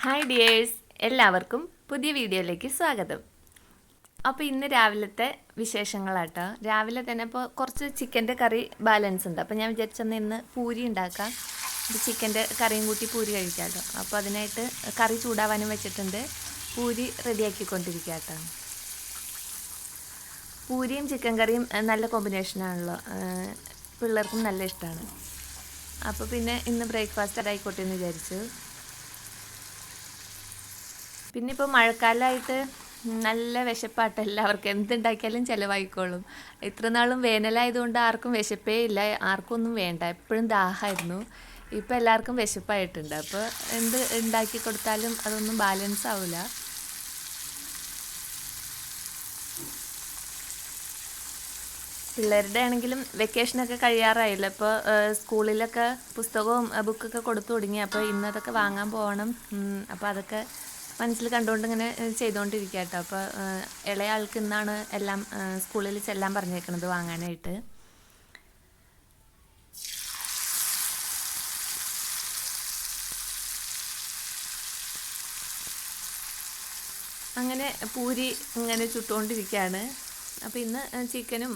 Hi dears, എല്ലാവർക്കും പുതിയ വീഡിയോയിലേക്ക് സ്വാഗതം. അപ്പോൾ ഇന്ന് രാവിലത്തെ വിശേഷങ്ങളാട്ടോ. രാവിലെ തന്നെ ഇപ്പോൾ കുറച്ച് ചിക്കൻ്റെ കറി ബാലൻസ് ഉണ്ട്. അപ്പോൾ ഞാൻ വിചാരിച്ചെന്ന് ഇന്ന് പൂരി ഉണ്ടാക്കാം. ഇത് ചിക്കൻ്റെ കറിയും കൂട്ടി പൂരി കഴിക്കാമല്ലോ. അപ്പോൾ അതിനായിട്ട് കറി ചൂടാവാനും വെച്ചിട്ടുണ്ട്. പൂരി റെഡിയാക്കിക്കൊണ്ടിരിക്കുക കേട്ടോ. പൂരിയും ചിക്കൻ കറിയും നല്ല കോമ്പിനേഷനാണല്ലോ, പിള്ളേർക്കും നല്ല ഇഷ്ടമാണ്. അപ്പോൾ പിന്നെ ഇന്ന് ബ്രേക്ക്ഫാസ്റ്റ് ആയിക്കോട്ടെ എന്ന് വിചാരിച്ചു. പിന്നെ ഇപ്പോൾ മഴക്കാലമായിട്ട് നല്ല വിശപ്പാട്ട് എല്ലാവർക്കും, എന്തുണ്ടാക്കിയാലും ചിലവായിക്കോളും. ഇത്ര നാളും വേനലായതുകൊണ്ട് ആർക്കും വിശപ്പേ ഇല്ല, ആർക്കും ഒന്നും വേണ്ട, എപ്പോഴും ദാഹമായിരുന്നു. ഇപ്പോൾ എല്ലാവർക്കും വിശപ്പായിട്ടുണ്ട്. അപ്പോൾ എന്ത് ഉണ്ടാക്കി കൊടുത്താലും അതൊന്നും ബാലൻസ് ആവില്ല. പിള്ളേരുടെ ആണെങ്കിലും വെക്കേഷനൊക്കെ കഴിയാറായില്ല. ഇപ്പോൾ സ്കൂളിലൊക്കെ പുസ്തകവും ബുക്കൊക്കെ കൊടുത്തു തുടങ്ങി. അപ്പോൾ ഇന്നതൊക്കെ വാങ്ങാൻ പോകണം. അപ്പോൾ അതൊക്കെ മനസ്സിൽ കണ്ടുകൊണ്ട് ഇങ്ങനെ ചെയ്തുകൊണ്ടിരിക്കുക കേട്ടോ. അപ്പോൾ ഇളയ ആൾക്ക് ഇന്നാണ് എല്ലാം സ്കൂളിൽ ചെല്ലാൻ പറഞ്ഞേക്കണത് വാങ്ങാനായിട്ട്. അങ്ങനെ പൂരി ഇങ്ങനെ ചുട്ടുകൊണ്ടിരിക്കുകയാണ്. അപ്പോൾ ഇന്ന് ചിക്കനും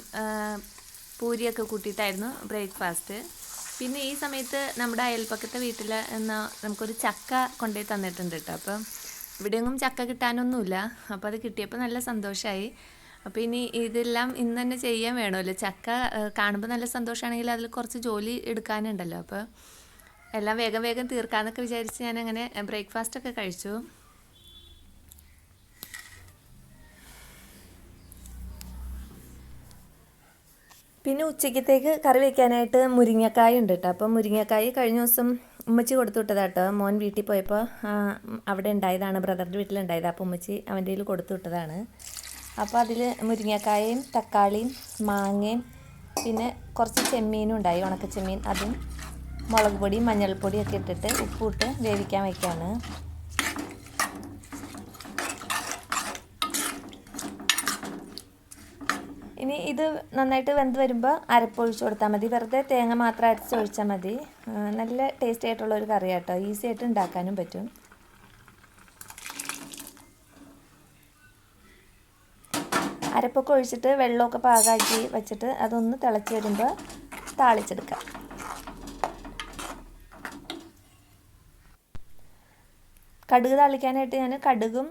പൂരിയൊക്കെ കൂട്ടിയിട്ടായിരുന്നു ബ്രേക്ക്ഫാസ്റ്റ്. പിന്നെ ഈ സമയത്ത് നമ്മുടെ അയൽപ്പക്കത്തെ വീട്ടിൽ നമുക്കൊരു ചക്ക കൊണ്ടുപോയി തന്നിട്ടുണ്ട് കേട്ടോ. അപ്പം ഇവിടെയൊന്നും ചക്ക കിട്ടാനൊന്നുമില്ല. അപ്പോൾ അത് കിട്ടിയപ്പോൾ നല്ല സന്തോഷമായി. അപ്പോൾ ഇനി ഇതെല്ലാം ഇന്ന് തന്നെ ചെയ്യാൻ വേണമല്ലോ. ചക്ക കാണുമ്പോൾ നല്ല സന്തോഷമാണെങ്കിൽ അതിൽ കുറച്ച് ജോലി എടുക്കാനുണ്ടല്ലോ. അപ്പോൾ എല്ലാം വേഗം വേഗം തീർക്കാമെന്നൊക്കെ വിചാരിച്ച് ഞാനങ്ങനെ ബ്രേക്ക്ഫാസ്റ്റൊക്കെ കഴിച്ചു. പിന്നെ ഉച്ചയ്ക്കത്തേക്ക് കറി വയ്ക്കാനായിട്ട് മുരിങ്ങക്കായ ഉണ്ട് കേട്ടോ. അപ്പം മുരിങ്ങക്കായ കഴിഞ്ഞ ദിവസം ഉമ്മച്ചി കൊടുത്തു വിട്ടതാട്ടോ. മോൻ വീട്ടിൽ പോയപ്പോൾ അവിടെ ഉണ്ടായതാണ്, ബ്രദറിൻ്റെ വീട്ടിലുണ്ടായത്. അപ്പോൾ ഉമ്മച്ചി അവൻ്റെ കയ്യിൽ കൊടുത്തു വിട്ടതാണ്. അപ്പോൾ അതിൽ മുരിങ്ങക്കായയും തക്കാളിയും മാങ്ങയും പിന്നെ കുറച്ച് ചെമ്മീനും ഉണ്ടായി, ഉണക്കച്ചെമ്മീൻ. അതും മുളക് പൊടിയും മഞ്ഞൾപ്പൊടിയൊക്കെ ഇട്ടിട്ട് ഉപ്പിട്ട് വേവിക്കാൻ വയ്ക്കാണ്. ഇനി ഇത് നന്നായിട്ട് വെന്ത് വരുമ്പോൾ അരപ്പൊഴിച്ച് കൊടുത്താൽ മതി. വെറുതെ തേങ്ങ മാത്രം അരച്ചൊഴിച്ചാൽ മതി. നല്ല ടേസ്റ്റി ആയിട്ടുള്ളൊരു കറി കേട്ടോ. ഈസി ആയിട്ട് ഉണ്ടാക്കാനും പറ്റും. അരപ്പൊക്കെ ഒഴിച്ചിട്ട് വെള്ളമൊക്കെ പാകാക്കി വെച്ചിട്ട് അതൊന്ന് തിളച്ച് വരുമ്പോൾ താളിച്ചെടുക്കാം. കടുക് താളിക്കാനായിട്ട് ഞാൻ കടുകും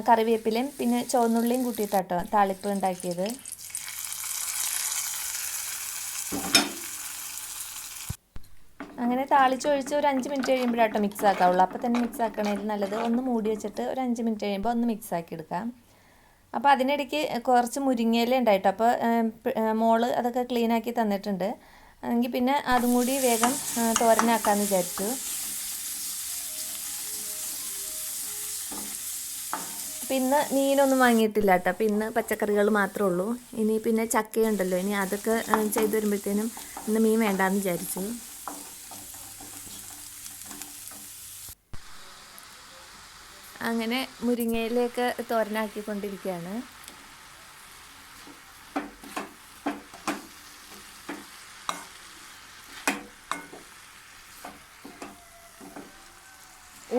കറിവേപ്പിലയും പിന്നെ ചുവന്നുള്ളിയും കൂട്ടിയിട്ടാട്ടോ താളിപ്പ് ഉണ്ടാക്കിയത്. അങ്ങനെ താളിച്ചൊഴിച്ച് ഒരു 5 മിനിറ്റ് കഴിയുമ്പോഴാട്ടോ മിക്സ് ആക്കാവുള്ളൂ. അപ്പോൾ തന്നെ മിക്സ് ആക്കണേൽ നല്ലത്. ഒന്ന് മൂടി വെച്ചിട്ട് ഒരു 5 മിനിറ്റ് കഴിയുമ്പോൾ ഒന്ന് മിക്സ് ആക്കി എടുക്കാം. അപ്പോൾ അതിനിടയ്ക്ക് കുറച്ച് മുരിങ്ങയില ഉണ്ടായിട്ടോ. അപ്പോൾ മോള് അതൊക്കെ ക്ലീനാക്കി തന്നിട്ടുണ്ട്. എങ്കിൽ പിന്നെ അതും കൂടി വേഗം തോരനാക്കാമെന്ന് വിചാരിച്ചു. അപ്പോൾ ഇന്ന് മീനൊന്നും വാങ്ങിയിട്ടില്ല കേട്ടോ. അപ്പോൾ ഇന്ന് പച്ചക്കറികൾ മാത്രമേ ഉള്ളൂ. ഇനി പിന്നെ ചക്കയുണ്ടല്ലോ, ഇനി അതൊക്കെ ചെയ്ത് വരുമ്പോഴത്തേനും ഇന്ന് മീൻ വേണ്ടാന്ന് വിചാരിച്ചു. അങ്ങനെ മുരിങ്ങയിലേക്ക് തോരനാക്കിക്കൊണ്ടിരിക്കുകയാണ്.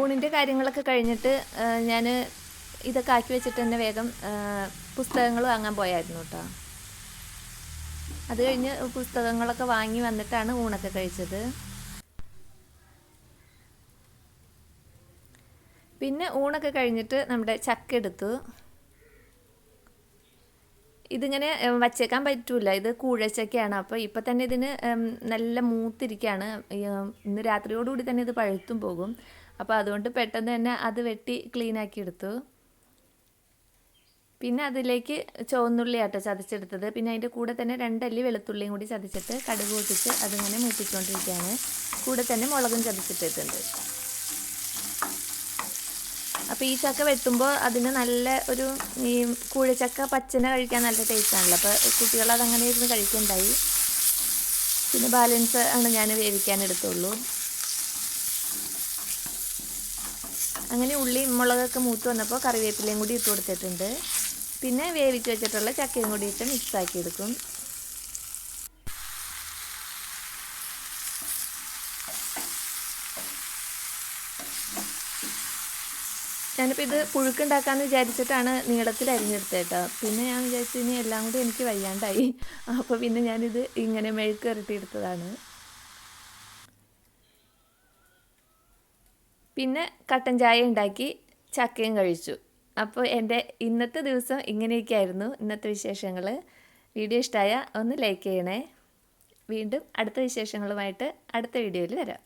ഊണിൻ്റെ കാര്യങ്ങളൊക്കെ കഴിഞ്ഞിട്ട് ഞാൻ ഇതൊക്കെ ആക്കി വെച്ചിട്ട് തന്നെ വേഗം പുസ്തകങ്ങൾ വാങ്ങാൻ പോയായിരുന്നു കേട്ടോ. അത് കഴിഞ്ഞ് പുസ്തകങ്ങളൊക്കെ വാങ്ങി വന്നിട്ടാണ് ഊണൊക്കെ കഴിച്ചത്. പിന്നെ ഊണൊക്കെ കഴിഞ്ഞിട്ട് നമ്മുടെ ചക്ക എടുത്തു. ഇതിങ്ങനെ വച്ചേക്കാൻ പറ്റൂല, ഇത് കൂഴച്ചക്കയാണ്. അപ്പോൾ ഇപ്പം തന്നെ ഇതിന് നല്ല മൂത്തിരിക്കുകയാണ്. ഇന്ന് രാത്രിയോടുകൂടി തന്നെ ഇത് പഴുത്തും പോകും. അപ്പോൾ അതുകൊണ്ട് പെട്ടെന്ന് തന്നെ അത് വെട്ടി ക്ലീനാക്കി എടുത്തു. പിന്നെ അതിലേക്ക് ചുവന്നുള്ളി ആട്ടോ ചതച്ചെടുത്തത്. പിന്നെ അതിൻ്റെ കൂടെ തന്നെ 2 അല്ലി വെളുത്തുള്ളിയും കൂടി ചതച്ചിട്ട് കടുക് പൊട്ടിച്ച് അതിങ്ങനെ മൂപ്പിച്ചുകൊണ്ടിരിക്കുകയാണ്. കൂടെ തന്നെ മുളകും ചതച്ചിട്ടിട്ടുണ്ട്. അപ്പോൾ ഈ ചക്ക വെട്ടുമ്പോൾ അതിന് നല്ല ഒരു ഈ കൂഴച്ചക്ക പച്ചന കഴിക്കാൻ നല്ല ടേസ്റ്റാണല്ലോ. അപ്പോൾ കുട്ടികളതങ്ങനെ ഇരുന്ന് കഴിക്കുന്നുണ്ടായി. പിന്നെ ബാലൻസ് ആണ് ഞാൻ വേവിക്കാൻ എടുത്തുള്ളൂ. അങ്ങനെ ഉള്ളിയും മുളകൊക്കെ മൂത്ത് വന്നപ്പോൾ കറിവേപ്പിലയും കൂടി ഇട്ട് കൊടുത്തിട്ടുണ്ട്. പിന്നെ വേവിച്ച് വെച്ചിട്ടുള്ള ചക്കയും കൂടി ഇട്ട് മിക്സാക്കി എടുക്കും. ഞാനിപ്പോൾ ഇത് പുഴുക്കുണ്ടാക്കാമെന്ന് വിചാരിച്ചിട്ടാണ് നീളത്തിൽ അരിഞ്ഞെടുത്തത് കേട്ടോ. പിന്നെ ഞാൻ വിചാരിച്ചു ഇനി എല്ലാം കൂടി എനിക്ക് വയ്യാണ്ടായി, അപ്പോൾ പിന്നെ ഞാനിത് ഇങ്ങനെ മെഴുക്ക് പുരട്ടിയെടുത്തതാണ്. പിന്നെ കട്ടൻ ചായ ഉണ്ടാക്കി ചക്കയും കഴിച്ചു. അപ്പോൾ എൻ്റെ ഇന്നത്തെ ദിവസം ഇങ്ങനെയൊക്കെയായിരുന്നു ഇന്നത്തെ വിശേഷങ്ങൾ. വീഡിയോ ഇഷ്ടമായ ഒന്ന് ലൈക്ക് ചെയ്യണേ. വീണ്ടും അടുത്ത വിശേഷങ്ങളുമായിട്ട് അടുത്ത വീഡിയോയിൽ വരാം.